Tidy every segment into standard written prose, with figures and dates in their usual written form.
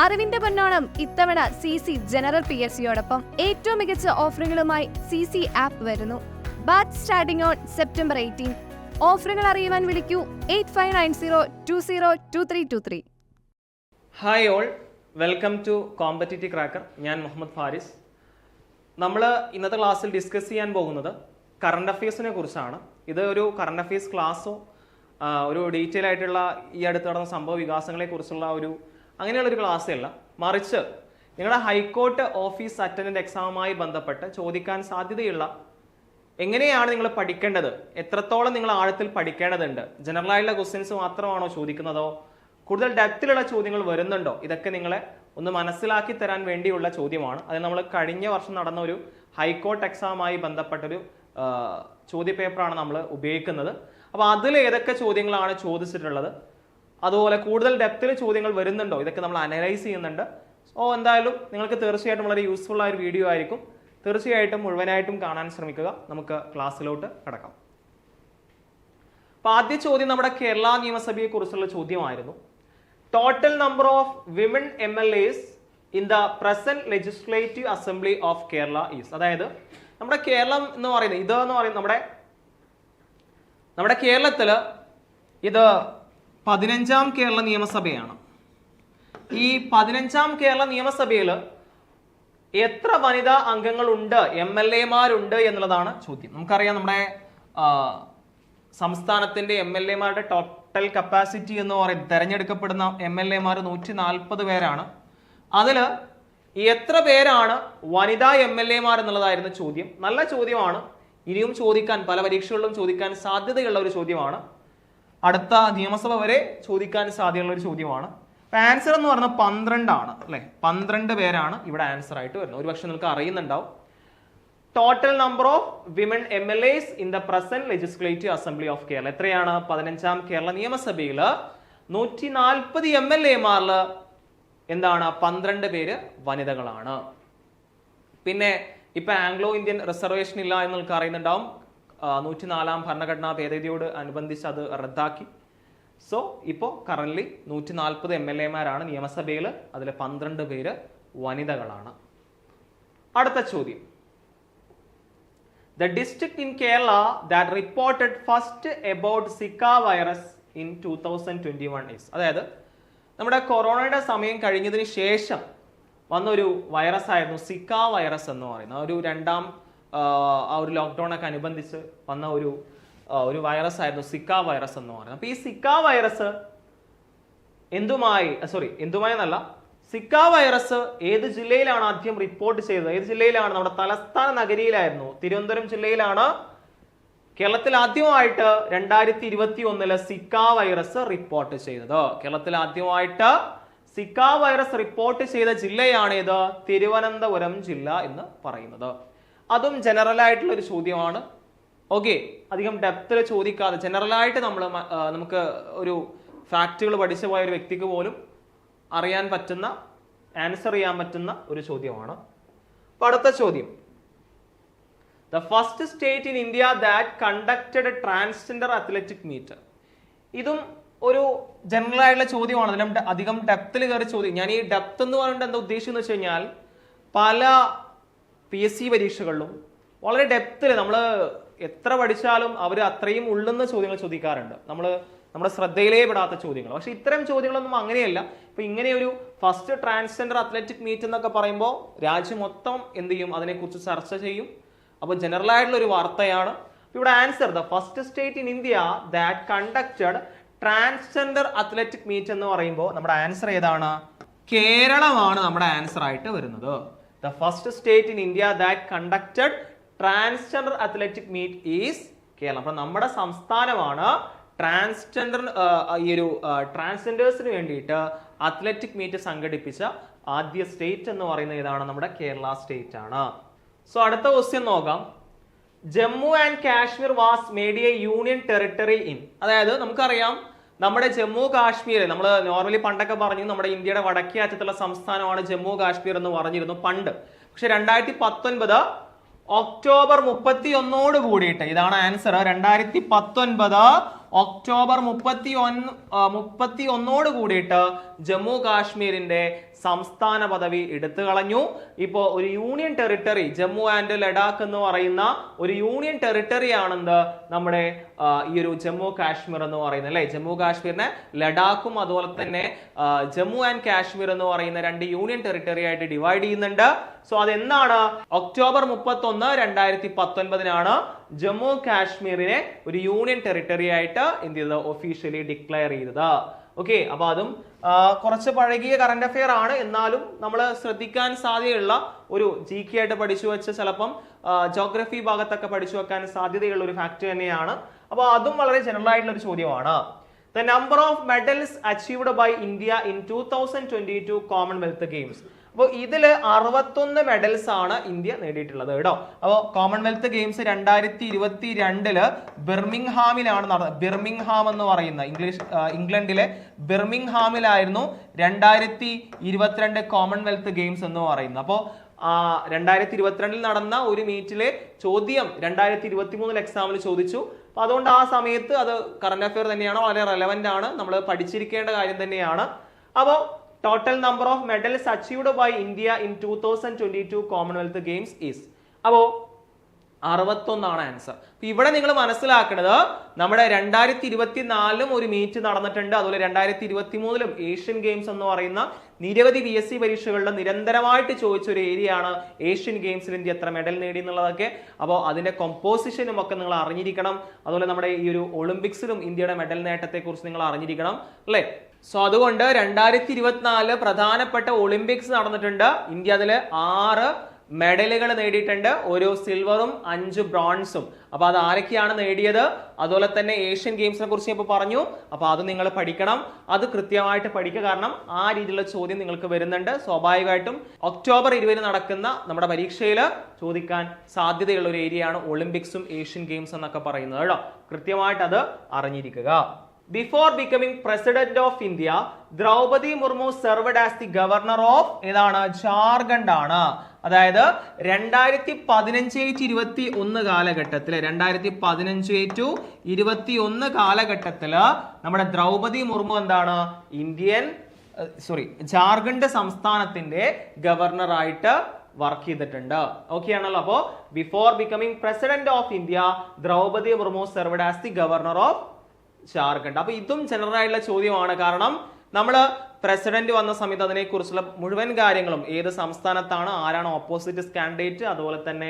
അറിവിന്റെ പൊന്നോണം ഇത്തവണ CC general PSCയോടൊപ്പം ഏറ്റവും മികച്ച ഓഫറുകളുമായി CC ആപ്പ് വരുന്നു. Batch starting on September 18. ഓഫറുകൾ അറിയുവാൻ വിളിക്കൂ 8590202323. Hi all, welcome to competitive cracker. ഞാൻ മുഹമ്മദ് ഫാരിസ്. നമ്മൾ ഇന്നത്തെ ക്ലാസ്സിൽ ഡിസ്കസ് ചെയ്യാൻ പോകുന്നത് കറണ്ട് അഫയേഴ്സിനെ കുറിച്ചാണ്. ഇത് ഒരു കറണ്ട് അഫയേഴ്സ് ക്ലാസ്സോ ഒരു ഡീറ്റെയിൽ ആയിട്ടുള്ള ഈ അടുത്ത് നടന്ന സംഭവ വികാസങ്ങളെ കുറിച്ചുള്ള അങ്ങനെയുള്ളൊരു ക്ലാസ് അല്ല, മറിച്ച് നിങ്ങളുടെ ഹൈക്കോർട്ട് ഓഫീസ് അറ്റൻഡന്റ് എക്സാമുമായി ബന്ധപ്പെട്ട് ചോദിക്കാൻ സാധ്യതയുള്ള എങ്ങനെയാണ് നിങ്ങൾ പഠിക്കേണ്ടത്, എത്രത്തോളം നിങ്ങൾ ആഴത്തിൽ പഠിക്കേണ്ടതുണ്ട്, ജനറൽ ആയിട്ടുള്ള ക്വസ്റ്റ്യൻസ് മാത്രമാണോ ചോദിക്കുന്നതോ കൂടുതൽ ഡെപ്തിലുള്ള ചോദ്യങ്ങൾ വരുന്നുണ്ടോ, ഇതൊക്കെ നിങ്ങളെ ഒന്ന് മനസ്സിലാക്കി തരാൻ വേണ്ടിയുള്ള ചോദ്യമാണ്. അത് നമ്മൾ കഴിഞ്ഞ വർഷം നടന്ന ഒരു ഹൈക്കോർട്ട് എക്സാമുമായി ബന്ധപ്പെട്ടൊരു ചോദ്യപേപ്പറാണ് നമ്മൾ ഉപയോഗിക്കുന്നത്. അപ്പോൾ അതിൽ ഏതൊക്കെ ചോദ്യങ്ങളാണ് ചോദിച്ചിട്ടുള്ളത്, അതുപോലെ കൂടുതൽ ഡെപ്തിൽ ചോദ്യങ്ങൾ വരുന്നുണ്ടോ, ഇതൊക്കെ നമ്മൾ അനലൈസ് ചെയ്യുന്നുണ്ട്. എന്തായാലും നിങ്ങൾക്ക് തീർച്ചയായിട്ടും വളരെ യൂസ്ഫുൾ ആയ ഒരു വീഡിയോ ആയിരിക്കും. തീർച്ചയായിട്ടും മുഴുവനായിട്ടും കാണാൻ ശ്രമിക്കുക. നമുക്ക് ക്ലാസ്സിലോട്ട് കടക്കാം. അപ്പോൾ ആദ്യ ചോദ്യം നമ്മുടെ കേരള നിയമസഭയെ കുറിച്ചുള്ള ചോദ്യമായിരുന്നു. Total number of women MLAs in the present legislative assembly of Kerala is. അതായത് നമ്മുടെ കേരളം എന്ന് പറയുന്നത് നമ്മുടെ കേരളത്തില് ഇത് 15ാം കേരള നിയമസഭയാണ്. ഈ 15ാം കേരള നിയമസഭയിൽ എത്ര വനിതാ അംഗങ്ങളുണ്ട്, MLAമാരുണ്ട് എന്നുള്ളതാണ് ചോദ്യം. നമുക്കറിയാം നമ്മുടെ സംസ്ഥാനത്തിന്റെ MLAമാരുടെ ടോട്ടൽ കപ്പാസിറ്റി എന്ന് പറയുന്നത് തെരഞ്ഞെടുക്കപ്പെടുന്ന MLAമാർ 140 പേരാണ്. അതില് എത്ര പേരാണ് വനിതാ MLAമാർ എന്നുള്ളതായിരുന്നു ചോദ്യം. നല്ല ചോദ്യമാണ്. ഇനിയും ചോദിക്കാൻ പല പരീക്ഷകളിലും ചോദിക്കാൻ സാധ്യതയുള്ള ഒരു ചോദ്യമാണ്. അടുത്ത നിയമസഭ വരെ ചോദിക്കാൻ സാധ്യതയുള്ള ഒരു ചോദ്യമാണ്. ആൻസർ എന്ന് പറഞ്ഞാൽ 12 ആണ് അല്ലെ. 12 പേരാണ് ഇവിടെ ആൻസർ ആയിട്ട് വരുന്നത്. ഒരുപക്ഷെ നിങ്ങൾക്ക് അറിയുന്നുണ്ടാവും. Total number of women MLAs in the present legislative assembly of Kerala എത്രയാണ്? 15ാം കേരള നിയമസഭയിൽ 140 MLAമാരിൽ എന്താണ് 12 പേര് വനിതകളാണ്. പിന്നെ ഇപ്പൊ ആംഗ്ലോ ഇന്ത്യൻ റിസർവേഷൻ ഇല്ല എന്ന് നിങ്ങൾക്ക് അറിയുന്നുണ്ടാവും. 104ാം ഭരണഘടനാ ഭേദഗതിയോട് അനുബന്ധിച്ച് അത് റദ്ദാക്കി. സോ ഇപ്പോൾ കറന്റ് 140 MLAമാരാണ് നിയമസഭയിൽ. അതിൽ 12 പേര് വനിതകളാണ്. അടുത്ത ചോദ്യം. The district in Kerala that reported first about Zika virus in 2021 is. അതായത് നമ്മുടെ കൊറോണയുടെ സമയം കഴിഞ്ഞതിന് ശേഷം വന്നൊരു വൈറസ് ആയിരുന്നു സിക്ക വൈറസ് എന്ന് പറയുന്നത്. ഒരു രണ്ടാം ഒരു ലോക്ക്ഡൌൺ ഒക്കെ അനുബന്ധിച്ച് വന്ന ഒരു വൈറസ് ആയിരുന്നു സിക്ക വൈറസ് എന്ന് പറയുന്നത്. അപ്പൊ ഈ സിക്ക വൈറസ് സിക്ക വൈറസ് ഏത് ജില്ലയിലാണ് ആദ്യം റിപ്പോർട്ട് ചെയ്തത്? ഏത് ജില്ലയിലാണ്? നമ്മുടെ തലസ്ഥാന നഗരിയിലായിരുന്നു, തിരുവനന്തപുരം ജില്ലയിലാണ് കേരളത്തിൽ ആദ്യമായിട്ട് 2021 സിക്ക വൈറസ് റിപ്പോർട്ട് ചെയ്തത്. കേരളത്തിൽ ആദ്യമായിട്ട് സിക്ക വൈറസ് റിപ്പോർട്ട് ചെയ്ത ജില്ലയാണ് ഇത്, തിരുവനന്തപുരം ജില്ല എന്ന് പറയുന്നത്. അതും ജനറൽ ആയിട്ടുള്ള ഒരു ചോദ്യമാണ്. ഓക്കെ, അധികം ഡെപ്തിൽ ചോദിക്കാതെ ജനറലായിട്ട് നമുക്ക് ഒരു ഫാക്റ്റുകൾ പഠിച്ചു പോയ ഒരു വ്യക്തിക്ക് പോലും അറിയാൻ പറ്റുന്ന, ആൻസർ ചെയ്യാൻ പറ്റുന്ന ഒരു ചോദ്യമാണ്. അപ്പൊ അടുത്ത ചോദ്യം. The first state in India that conducted transgender athletic meet. ഇതും ഒരു ജനറൽ ആയിട്ടുള്ള ചോദ്യമാണ്. അതിലും അധികം ഡെപ്തിൽ കയറി ചോദ്യം. ഞാൻ ഈ ഡെപ്ത് എന്ന് പറഞ്ഞിട്ട് എന്താ ഉദ്ദേശിക്കുന്നത് വെച്ച് കഴിഞ്ഞാൽ പല PSC പരീക്ഷകളിലും വളരെ ഡെപ്തിൽ നമ്മൾ എത്ര പഠിച്ചാലും അവർ അത്രയും ഉള്ളുന്ന ചോദ്യങ്ങൾ ചോദിക്കാറുണ്ട്. നമ്മുടെ ശ്രദ്ധയിലേ പെടാത്ത ചോദ്യങ്ങൾ. പക്ഷെ ഇത്തരം ചോദ്യങ്ങളൊന്നും അങ്ങനെയല്ല. ഇപ്പൊ ഇങ്ങനെ ഒരു ഫസ്റ്റ് ട്രാൻസ്ജെൻഡർ അത്ലറ്റിക് മീറ്റ് എന്നൊക്കെ പറയുമ്പോൾ രാജ്യം മൊത്തം എന്ത് ചെയ്യും, അതിനെക്കുറിച്ച് ചർച്ച ചെയ്യും. അപ്പോൾ ജനറൽ ആയിട്ടുള്ള ഒരു വാർത്തയാണ്. ഇവിടെ answer the first state in India that conducted transgender athletic meet എന്ന് പറയുമ്പോൾ നമ്മുടെ ആൻസർ ഏതാണ്? കേരളമാണ് നമ്മുടെ ആൻസർ ആയിട്ട് വരുന്നത്. The first state in India that conducted transgender athletic meet is Keralam. അപ്പൊ നമ്മുടെ സംസ്ഥാനമാണ് ട്രാൻസ്ജെൻഡേഴ്സിന് വേണ്ടിയിട്ട് അത്ലറ്റിക് മീറ്റ് സംഘടിപ്പിച്ച ആദ്യ സ്റ്റേറ്റ് എന്ന് പറയുന്നത് ഏതാണ്? നമ്മുടെ കേരള സ്റ്റേറ്റ് ആണ്. സോ അടുത്ത ക്വസ്റ്റ്യൻ നോക്കാം. Jammu and Kashmir was made A union territory in. അതായത് നമുക്കറിയാം നമ്മുടെ ജമ്മു കാശ്മീർ, നമ്മൾ നോർമലി പണ്ടൊക്കെ പറഞ്ഞു നമ്മുടെ ഇന്ത്യയുടെ വടക്കേ അറ്റത്തുള്ള സംസ്ഥാനമാണ് ജമ്മു കാശ്മീർ എന്ന് പറഞ്ഞിരുന്നു പണ്ട്. പക്ഷെ 2019 ഒക്ടോബർ 31 കൂടിയിട്ട്, ഇതാണ് ആൻസർ, 2019 ഒക്ടോബർ 31 കൂടിയിട്ട് ജമ്മു കാശ്മീരിന്റെ സംസ്ഥാന പദവി എടുത്തു കളഞ്ഞു. ഇപ്പോ ഒരു union territory, Jammu and Ladakh എന്ന് പറയുന്ന ഒരു യൂണിയൻ ടെറിട്ടറി ആണെന്ത് നമ്മുടെ ഈ ഒരു ജമ്മു കാശ്മീർ എന്ന് പറയുന്നത് അല്ലെ. ജമ്മു കാശ്മീരിനെ ലഡാക്കും അതുപോലെ തന്നെ ജമ്മു ആൻഡ് കാശ്മീർ എന്ന് പറയുന്ന രണ്ട് യൂണിയൻ ടെറിട്ടറി ആയിട്ട് ഡിവൈഡ് ചെയ്യുന്നുണ്ട്. സോ അതെന്താണ്? ഒക്ടോബർ 31, 2019 ജമ്മു കാശ്മീരിനെ ഒരു യൂണിയൻ ടെറിട്ടറി ആയിട്ട് എന്ത് ചെയ്തത്? ഒഫീഷ്യലി ഡിക്ലെയർ ചെയ്തത്. ഓക്കെ, അപ്പൊ അതും കുറച്ച് പഴകിയ കറന്റ് അഫെയർ ആണ്, എന്നാലും നമ്മൾ ശ്രദ്ധിക്കാൻ സാധ്യതയുള്ള ഒരു GK ആയിട്ട് പഠിച്ചു വെച്ച് ചിലപ്പം ജോഗ്രഫി ഭാഗത്തൊക്കെ പഠിച്ചു വെക്കാൻ സാധ്യതയുള്ള ഒരു ഫാക്ട് തന്നെയാണ്. അപ്പൊ അതും വളരെ ജനറൽ ആയിട്ടുള്ള ഒരു ചോദ്യമാണ്. The number of medals achieved by India in 2022 Commonwealth Games. അപ്പോൾ ഇതില് 61 മെഡൽസ് ആണ് ഇന്ത്യ നേടിയിട്ടുള്ളത് കേട്ടോ. അപ്പോൾ കോമൺവെൽത്ത് ഗെയിംസ് 2022 ബിർമിംഗ്ഹാമിലാണ് നടന്നത്. ബിർമിംഗ്ഹാം എന്ന് പറയുന്ന ഇംഗ്ലണ്ടിലെ ബിർമിംഗ്ഹാമിലായിരുന്നു 2022 കോമൺവെൽത്ത് ഗെയിംസ് എന്ന് പറയുന്നത്. അപ്പോൾ 2022 നടന്ന ഒരു മീറ്റിലെ ചോദ്യം 2023 എക്സാമിൽ ചോദിച്ചു. അപ്പൊ അതുകൊണ്ട് ആ സമയത്ത് അത് കറന്റ് അഫെയർ തന്നെയാണ്, വളരെ റെലവന്റ് ആണ്, നമ്മൾ പഠിച്ചിരിക്കേണ്ട കാര്യം തന്നെയാണ്. അപ്പോൾ total number of medals achieved by India in 2022 Commonwealth Games is, അപ്പോൾ 61 ആൻസർ. ഇവിടെ നിങ്ങൾ മനസ്സിലാക്കുന്നത് നമ്മുടെ 2024 ഒരു മീറ്റ് നടന്നിട്ടുണ്ട്. അതുപോലെ 2023 ഏഷ്യൻ ഗെയിംസ് എന്ന് പറയുന്ന നിരവധി PSC പരീക്ഷകളുടെ നിരന്തരമായിട്ട് ചോദിച്ച ഒരു ഏരിയ ആണ് ഏഷ്യൻ ഗെയിംസിൽ ഇന്ത്യ എത്ര മെഡൽ നേടി എന്നുള്ളതൊക്കെ. അപ്പോൾ അതിന്റെ കോമ്പോസിഷനും ഒക്കെ നിങ്ങൾ അറിഞ്ഞിരിക്കണം. അതുപോലെ നമ്മുടെ ഈ ഒരു ഒളിമ്പിക്സിലും ഇന്ത്യയുടെ മെഡൽ നേട്ടത്തെ കുറിച്ച് നിങ്ങൾ അറിഞ്ഞിരിക്കണം അല്ലെ. സോ അതുകൊണ്ട് 2024 പ്രധാനപ്പെട്ട ഒളിമ്പിക്സ് നടന്നിട്ടുണ്ട്. ഇന്ത്യ അതിൽ 6 മെഡലുകൾ നേടിയിട്ടുണ്ട്, ഒരു സിൽവറും 5 ബ്രോൺസും. അപ്പൊ അത് ആരൊക്കെയാണ് നേടിയത്? അതുപോലെ തന്നെ ഏഷ്യൻ ഗെയിംസിനെ കുറിച്ച് ഇപ്പോൾ പറഞ്ഞു. അപ്പൊ അത് നിങ്ങൾ പഠിക്കണം, അത് കൃത്യമായിട്ട് പഠിക്കുക. കാരണം ആ രീതിയിലുള്ള ചോദ്യം നിങ്ങൾക്ക് വരുന്നുണ്ട്. സ്വാഭാവികമായിട്ടും ഒക്ടോബർ 20 നടക്കുന്ന നമ്മുടെ പരീക്ഷയിൽ ചോദിക്കാൻ സാധ്യതയുള്ള ഒരു ഏരിയയാണ് ഒളിമ്പിക്സും ഏഷ്യൻ ഗെയിംസ് എന്നൊക്കെ പറയുന്നത് കേട്ടോ. കൃത്യമായിട്ട് അത് അറിഞ്ഞിരിക്കുക. Before becoming president of India, Draupadi Murmu served as the governor of ഏതാണ്? ജാർഖണ്ഡ് ആണ്. അതായത് 2015-21 കാലഘട്ടത്തില് 2015-21 കാലഘട്ടത്തില് നമ്മുടെ ദ്രൗപദി മുർമു എന്താണ്? ജാർഖണ്ഡ് സംസ്ഥാനത്തിന്റെ ഗവർണർ ആയിട്ട് വർക്ക് ചെയ്തിട്ടുണ്ട്. ഓക്കെ ആണല്ലോ. അപ്പോ before becoming president of India, Droupadi Murmu served as the governor of Jharkhand. അപ്പൊ ഇതും ജനറൽ ആയിട്ടുള്ള ചോദ്യമാണ്. കാരണം നമ്മൾ പ്രസിഡന്റ് വന്ന സമയത്ത് അതിനെ കുറിച്ചുള്ള മുഴുവൻ കാര്യങ്ങളും, ഏത് സംസ്ഥാനത്താണ്, ആരാണ് ഓപ്പോസിറ്റ് കാൻഡിഡേറ്റ്, അതുപോലെ തന്നെ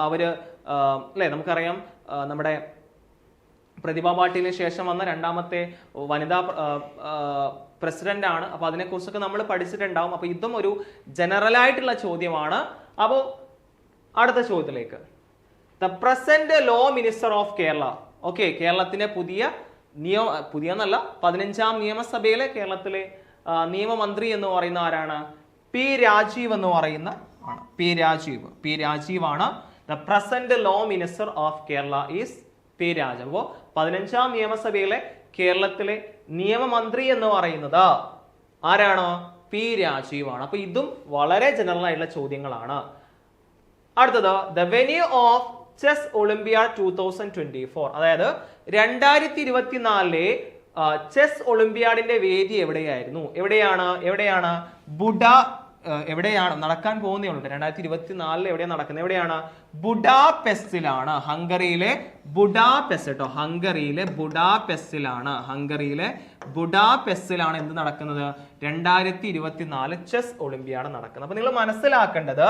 അവര് അല്ലെ, നമുക്കറിയാം നമ്മുടെ പ്രതിഭ പാട്ടീലിന് ശേഷം വന്ന രണ്ടാമത്തെ വനിതാ പ്രസിഡന്റ് ആണ്. അപ്പൊ അതിനെ കുറിച്ചൊക്കെ നമ്മൾ പഠിച്ചിട്ടുണ്ടാവും. അപ്പൊ ഇതും ഒരു ജനറൽ ആയിട്ടുള്ള ചോദ്യമാണ്. അപ്പോൾ അടുത്ത ചോദ്യത്തിലേക്ക്, the present law minister of Kerala. Okay, കേരളത്തിന്റെ പുതിയ 15ാം നിയമസഭയിലെ കേരളത്തിലെ നിയമമന്ത്രി എന്ന് പറയുന്ന ആരാണ്? പി രാജീവ് എന്ന് പറയുന്ന ആണ്. പി രാജീവ് ആണ്. The present law minister of Kerala is P Rajeev. അപ്പോ 15ാം നിയമസഭയിലെ കേരളത്തിലെ നിയമമന്ത്രി എന്ന് പറയുന്നത് ആരാണ്? പി രാജീവ് ആണ്. അപ്പൊ ഇതും വളരെ ജനറൽ ആയിട്ടുള്ള ചോദ്യങ്ങളാണ്. അടുത്തത്, the venue of chess olympiad 2024. അതായത് 2024 ചെസ് ഒളിമ്പിയാഡിന്റെ വേദി എവിടെയായിരുന്നു? എവിടെയാണ് നടക്കാൻ പോകുന്നേ ഉള്ളൂ. 2024 എവിടെയാണ് നടക്കുന്നത്? എവിടെയാണ്? ബുഡാപെസ്റ്റിലാണ്. ഹംഗറിയിലെ ബുഡാപെസ്റ്റ് കേട്ടോ. ഹംഗറിയിലെ ബുഡാപെസ്റ്റിലാണ് എന്ത് നടക്കുന്നത്? 2024 ചെസ് ഒളിമ്പിയാഡ് നടക്കുന്നത്. അപ്പൊ നിങ്ങൾ മനസ്സിലാക്കേണ്ടത്,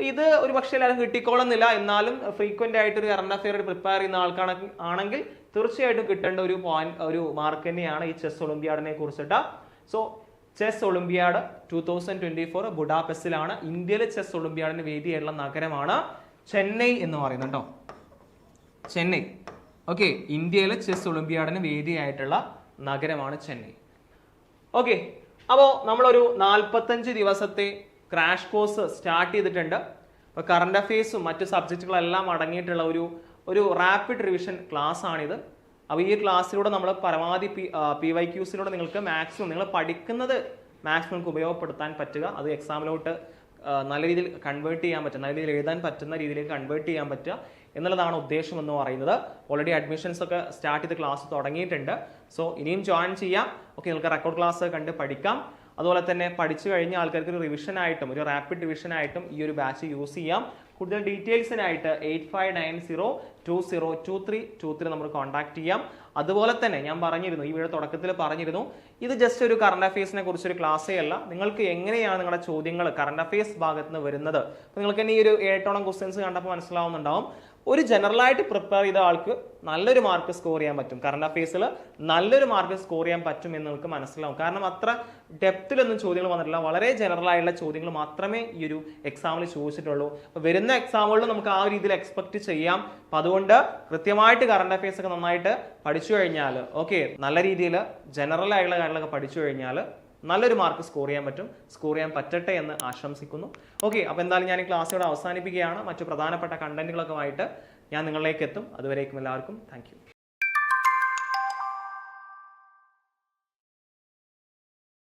ഇത് ഒരു പക്ഷേ എല്ലാവരും കിട്ടിക്കോളുന്നില്ല, എന്നാലും ഫ്രീക്വന്റ് ആയിട്ട് ഒരു കറണ്ട് അഫെയർ പ്രിപ്പയർ ചെയ്യുന്ന ആൾക്കാണെങ്കിൽ തീർച്ചയായിട്ടും കിട്ടേണ്ട ഒരു മാർക്ക് തന്നെയാണ് ഈ ചെസ് ഒളിമ്പിയാഡിനെ കുറിച്ചിട്ട്. So chess olympiad 2024 ബുഡാപെസ്റ്റിലാണ്. ഇന്ത്യയിലെ ചെസ് ഒളിമ്പിയാഡിന് വേദിയായിട്ടുള്ള നഗരമാണ് ചെന്നൈ എന്ന് പറയുന്നത് കേട്ടോ. ചെന്നൈ. ഓക്കെ, ഇന്ത്യയിലെ ചെസ് ഒളിമ്പിയാഡിന് വേദിയായിട്ടുള്ള നഗരമാണ് ചെന്നൈ. ഓക്കെ, അപ്പോൾ നമ്മളൊരു 45 ദിവസത്തെ ക്രാഷ് കോഴ്സ് സ്റ്റാർട്ട് ചെയ്തിട്ടുണ്ട്. അപ്പോൾ കറണ്ട് അഫെയർസും മറ്റു സബ്ജക്റ്റുകളെല്ലാം അടങ്ങിയിട്ടുള്ള ഒരു റാപ്പിഡ് റിവിഷൻ ക്ലാസ് ആണിത്. അപ്പോൾ ഈ ക്ലാസ്സിലൂടെ നമ്മൾ പരമാവധി PYQസിലൂടെ നിങ്ങൾക്ക് മാക്സിമം നിങ്ങൾ പഠിക്കുന്നത് മാക്സിമം നിങ്ങൾക്ക് ഉപയോഗപ്പെടുത്താൻ പറ്റുക, അത് എക്സാമിലോട്ട് നല്ല രീതിയിൽ കൺവേർട്ട് ചെയ്യാൻ പറ്റുക, നല്ല രീതിയിൽ എഴുതാൻ പറ്റുന്ന രീതിയിലേക്ക് കൺവേർട്ട് ചെയ്യാൻ പറ്റുക, എന്നുള്ളതാണ് ഉദ്ദേശം എന്ന് പറയുന്നത്. ഓൾറെഡി അഡ്മിഷൻസ് ഒക്കെ സ്റ്റാർട്ട് ചെയ്ത് ക്ലാസ് തുടങ്ങിയിട്ടുണ്ട്. സോ ഇനിയും ജോയിൻ ചെയ്യാം. ഓക്കെ, നിങ്ങൾക്ക് റെക്കോർഡ് ക്ലാസ് കണ്ട് പഠിക്കാം. അതുപോലെ തന്നെ പഠിച്ചു കഴിഞ്ഞ ആൾക്കാർക്ക് ഒരു റിവിഷൻ ആയിട്ടും ഒരു റാപ്പിഡ് റിവിഷൻ ആയിട്ടും ഈ ഒരു ബാച്ച് യൂസ് ചെയ്യാം. കൂടുതൽ ഡീറ്റെയിൽസിനായിട്ട് 8590202323 നമ്മൾ കോൺടാക്ട് ചെയ്യാം. അതുപോലെ തന്നെ ഞാൻ പറഞ്ഞിരുന്നു, ഈ വീഡിയോ തുടക്കത്തിൽ പറഞ്ഞിരുന്നു, ഇത് ജസ്റ്റ് ഒരു കറണ്ട് അഫയേഴ്സിനെ കുറിച്ചൊരു ക്ലാസ്സേ അല്ല. നിങ്ങൾക്ക് എങ്ങനെയാണ് നിങ്ങളുടെ ചോദ്യങ്ങൾ കറണ്ട് അഫയേഴ്സ് ഭാഗത്ത് നിന്ന് വരുന്നത്, അപ്പോൾ നിങ്ങൾക്ക് തന്നെ ഈ ഒരു 8ഓളം ക്വസ്റ്റ്യൻസ് കണ്ടപ്പോൾ മനസ്സിലാവുന്നുണ്ടാവും. ഒരു ജനറലായിട്ട് പ്രിപ്പയർ ചെയ്ത ആൾക്ക് നല്ലൊരു മാർക്ക് സ്കോർ ചെയ്യാൻ പറ്റും, കറണ്ട് അഫയേഴ്സിൽ നല്ലൊരു മാർക്ക് സ്കോർ ചെയ്യാൻ പറ്റും എന്ന് നിങ്ങൾക്ക് മനസ്സിലാവും. കാരണം അത്ര ഡെപ്തിലൊന്നും ചോദ്യങ്ങൾ വന്നിട്ടില്ല, വളരെ ജനറൽ ആയിട്ടുള്ള ചോദ്യങ്ങൾ മാത്രമേ ഈ ഒരു എക്സാമിൽ ചോദിച്ചിട്ടുള്ളൂ. അപ്പോൾ വരുന്ന എക്സാമുകളിൽ നമുക്ക് ആ ഒരു രീതിയിൽ എക്സ്പെക്ട് ചെയ്യാം. അപ്പം അതുകൊണ്ട് കൃത്യമായിട്ട് കറണ്ട് അഫയേഴ്സ് ഒക്കെ നന്നായിട്ട് പഠിച്ചു കഴിഞ്ഞാൽ, ഓക്കെ, നല്ല രീതിയിൽ ജനറൽ ആയിട്ടുള്ള കാര്യങ്ങളൊക്കെ പഠിച്ചു കഴിഞ്ഞാൽ നല്ലൊരു മാർക്ക് സ്കോർ ചെയ്യാൻ പറ്റും. സ്കോർ ചെയ്യാൻ പറ്റട്ടെ എന്ന് ആശംസിക്കുന്നു. ഓക്കെ, അപ്പോൾ എന്തായാലും ഞാൻ ഈ ക്ലാസ് ഇവിടെ അവസാനിപ്പിക്കുകയാണ്. മറ്റു പ്രധാനപ്പെട്ട കണ്ടന്റുകളൊക്കെ ആയിട്ട് ഞാൻ നിങ്ങളിലേക്ക് എത്തും. അതുവരേക്കും എല്ലാവർക്കും താങ്ക് യു.